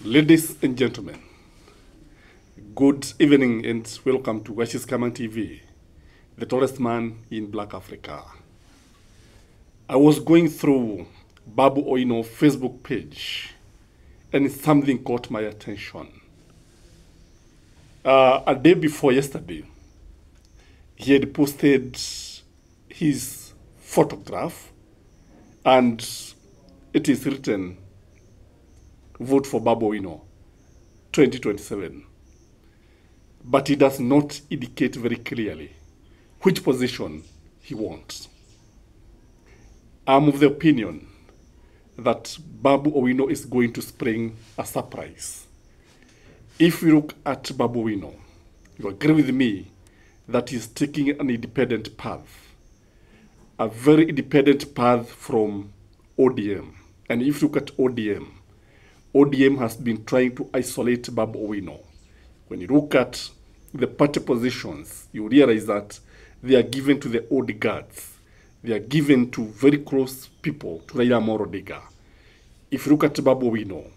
Ladies and gentlemen, good evening and welcome to Washis Kaman TV, the tallest man in Black Africa. I was going through Babu Owino Facebook page and something caught my attention. A day before yesterday, he had posted his photograph and it is written, "Vote for Babu Owino 2027. But he does not indicate very clearly which position he wants. I'm of the opinion that Babu Owino is going to spring a surprise. If you look at Babu Owino, you agree with me that he's taking an independent path, a very independent path from ODM. And if you look at ODM has been trying to isolate Babu Owino. When you look at the party positions, you realize that they are given to the old guards. They are given to very close people, to Raila Odinga. If you look at Babu Owino,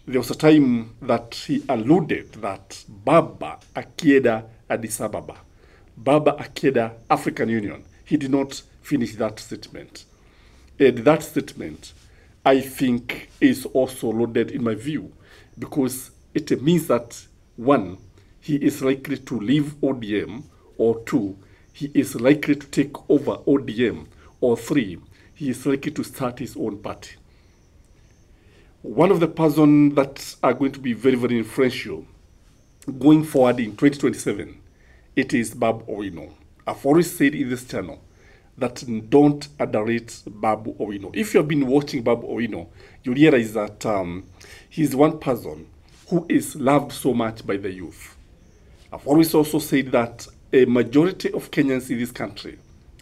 there was a time that he alluded that Baba Akieda Addis Ababa, Baba Akieda African Union. He did not finish that statement. And that statement, I think, is also loaded in my view, because it means that, one, he is likely to leave ODM, or two, he is likely to take over ODM, or three, he is likely to start his own party. One of the persons that are going to be very, very influential going forward in 2027, it is Babu Owino. I've always said in this channel that don't underrate Babu Owino. If you have been watching Babu Owino, you realize that he's one person who is loved so much by the youth. I've always also said that a majority of Kenyans in this country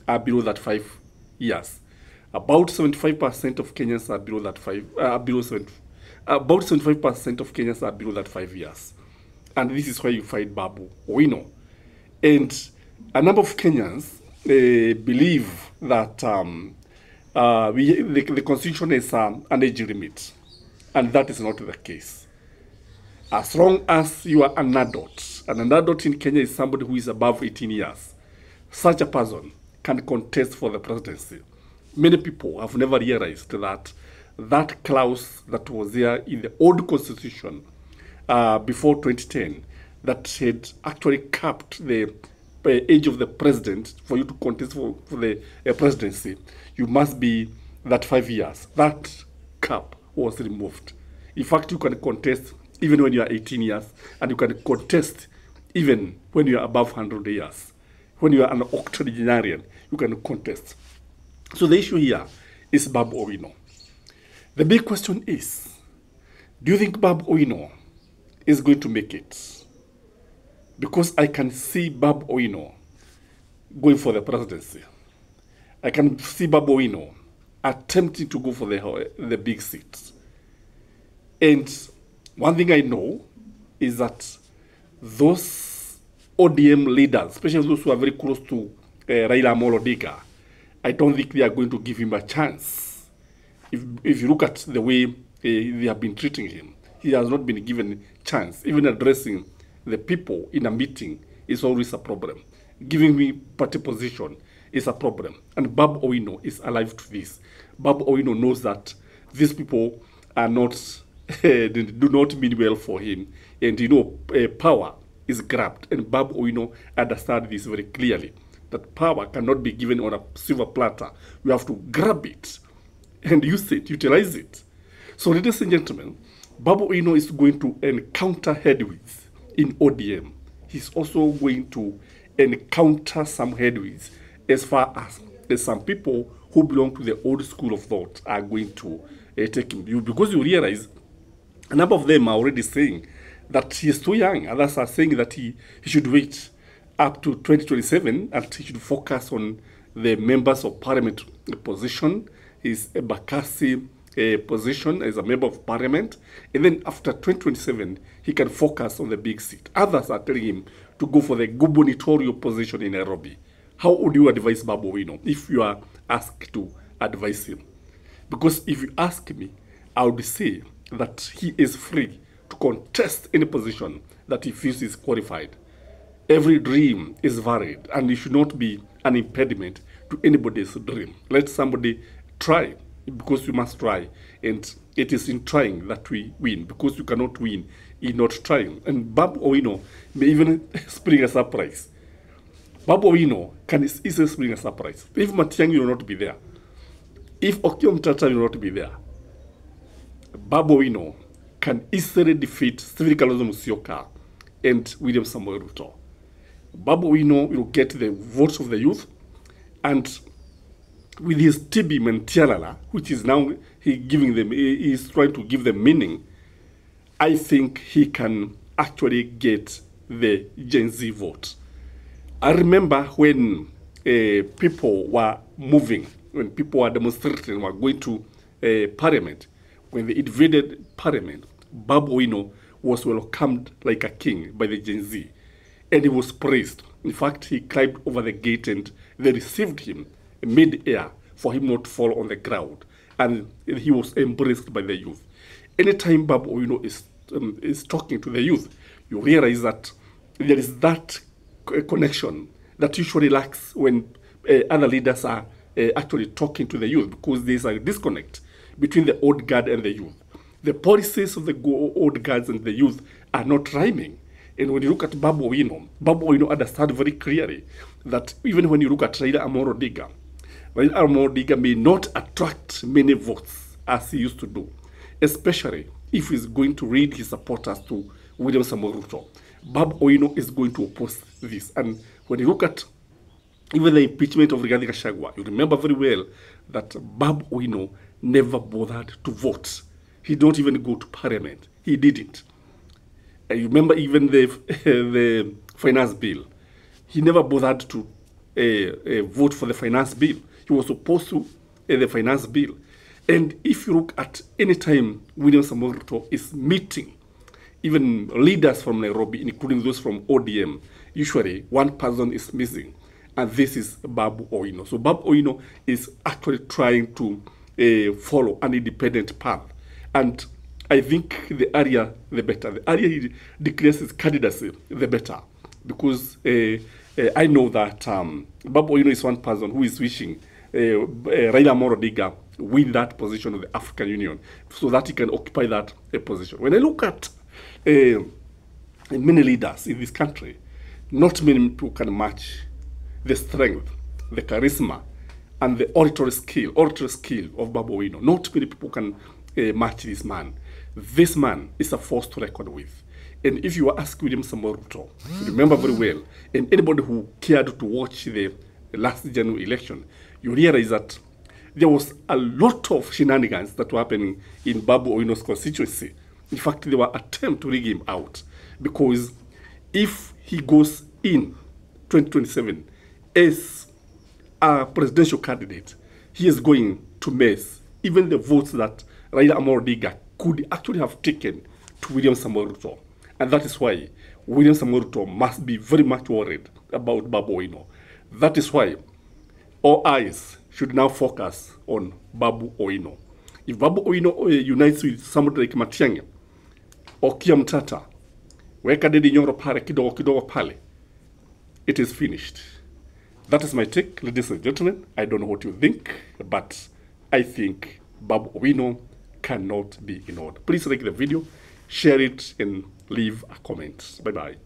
are below that 5 years. About 75% of Kenyans are below that about 75% of Kenyans are below that 5 years. And this is why you find Babu Owino. And a number of Kenyans believe that the constitution is an age limit, and that is not the case. As long as you are an adult, and an adult in Kenya is somebody who is above 18 years, such a person can contest for the presidency. Many people have never realized that that clause that was there in the old constitution before 2010, that had actually capped the age of the president for you to contest for the presidency, you must be that 5 years. That cap was removed. In fact, you can contest even when you are 18 years, and you can contest even when you are above 100 years. When you are an octogenarian, you can contest. So the issue here is Babu Owino. The big question is, do you think Babu Owino is going to make it? Because I can see Babu Owino going for the presidency. I can see Babu Owino attempting to go for the big seats. And one thing I know is that those ODM leaders, especially those who are very close to Raila Odinga, I don't think they are going to give him a chance. If you look at the way they have been treating him, he has not been given a chance. Even addressing the people in a meeting is always a problem. Giving me party position is a problem. And Babu Owino is alive to this. Babu Owino knows that these people are not, do not mean well for him. And you know, power is grabbed. And Babu Owino understands this very clearly, that power cannot be given on a silver platter. You have to grab it and use it, utilize it. So ladies and gentlemen, Babu Owino is going to encounter headwinds in ODM. He's also going to encounter some headwinds as far as some people who belong to the old school of thought are going to take him. Because you realize a number of them are already saying that he is too young. Others are saying that he should wait up to 2027 and he should focus on the members of parliament position, his Bakassi position as a member of parliament, and then after 2027 he can focus on the big seat. Others are telling him to go for the gubernatorial position in Nairobi. How would you advise Babu Owino if you are asked to advise him? Because if you ask me, I would say that he is free to contest any position that he feels is qualified. Every dream is varied, and it should not be an impediment to anybody's dream. Let somebody try, because we must try, and it is in trying that we win, because you cannot win in not trying. And Babu Owino may even spring a surprise. Babu Owino can easily spring a surprise. If Matiang'i will not be there, if Okiya Mtata will not be there, Babu Owino can easily defeat Stephen Kalonzo Musyoka and William Samoei Ruto. Babu Owino will get the votes of the youth, and with his TB Mentialala, which is now he is trying to give them meaning, I think he can actually get the Gen Z vote. I remember when people were moving, when people were demonstrating, were going to Parliament, when they invaded Parliament, Babu Owino was welcomed like a king by the Gen Z, and he was praised. In fact, he climbed over the gate and they received him mid-air for him not to fall on the ground, and he was embraced by the youth. Anytime Babu Owino is talking to the youth, you realize that there is that connection that usually lacks when other leaders are actually talking to the youth, because there is a disconnect between the old guard and the youth. The policies of the old guards and the youth are not rhyming. And when you look at Babu Owino understands very clearly that even when you look at Raila Amolo Odinga may not attract many votes as he used to do, especially if he's going to lead his supporters to William Samoei Ruto. Babu Owino is going to oppose this. And when you look at even the impeachment of Rigathi Gachagua, you remember very well that Babu Owino never bothered to vote. He don't even go to Parliament. He didn't. You remember even the finance bill. He never bothered to vote for the finance bill. He was opposed to the finance bill. And if you look at any time William Samoei Ruto is meeting even leaders from Nairobi, including those from ODM, usually one person is missing, and this is Babu Owino. So Babu Owino is actually trying to follow an independent path. And I think the earlier, the better. The earlier he declares his candidacy, the better. Because I know that Babu Owino is one person who is wishing Raila Amolo Odinga win that position of the African Union so that he can occupy that position. When I look at many leaders in this country, not many people can match the strength, the charisma, and the oratory skill of Babu Owino. Not many people can match this man. This man is a force to reckon with. And if you ask William Samoei Ruto, remember very well, and anybody who cared to watch the last general election, you realize that there was a lot of shenanigans that were happening in Babu Owino's constituency. In fact, there were attempts to rig him out, because if he goes in 2027 as a presidential candidate, he is going to mess even the votes that Raila Amolo Odinga could actually have taken to William Samoei Ruto. And that is why William Samoei Ruto must be very much worried about Babu Owino. That is why all eyes should now focus on Babu Owino. If Babu Owino unites with somebody like Matiang'i, Okiya Mtata, weka Ndindi Nyoro pale kidogo kidogo pale, it is finished. That is my take, ladies and gentlemen. I don't know what you think, but I think Babu Owino cannot be ignored. Please like the video, share it, and leave a comment. Bye-bye.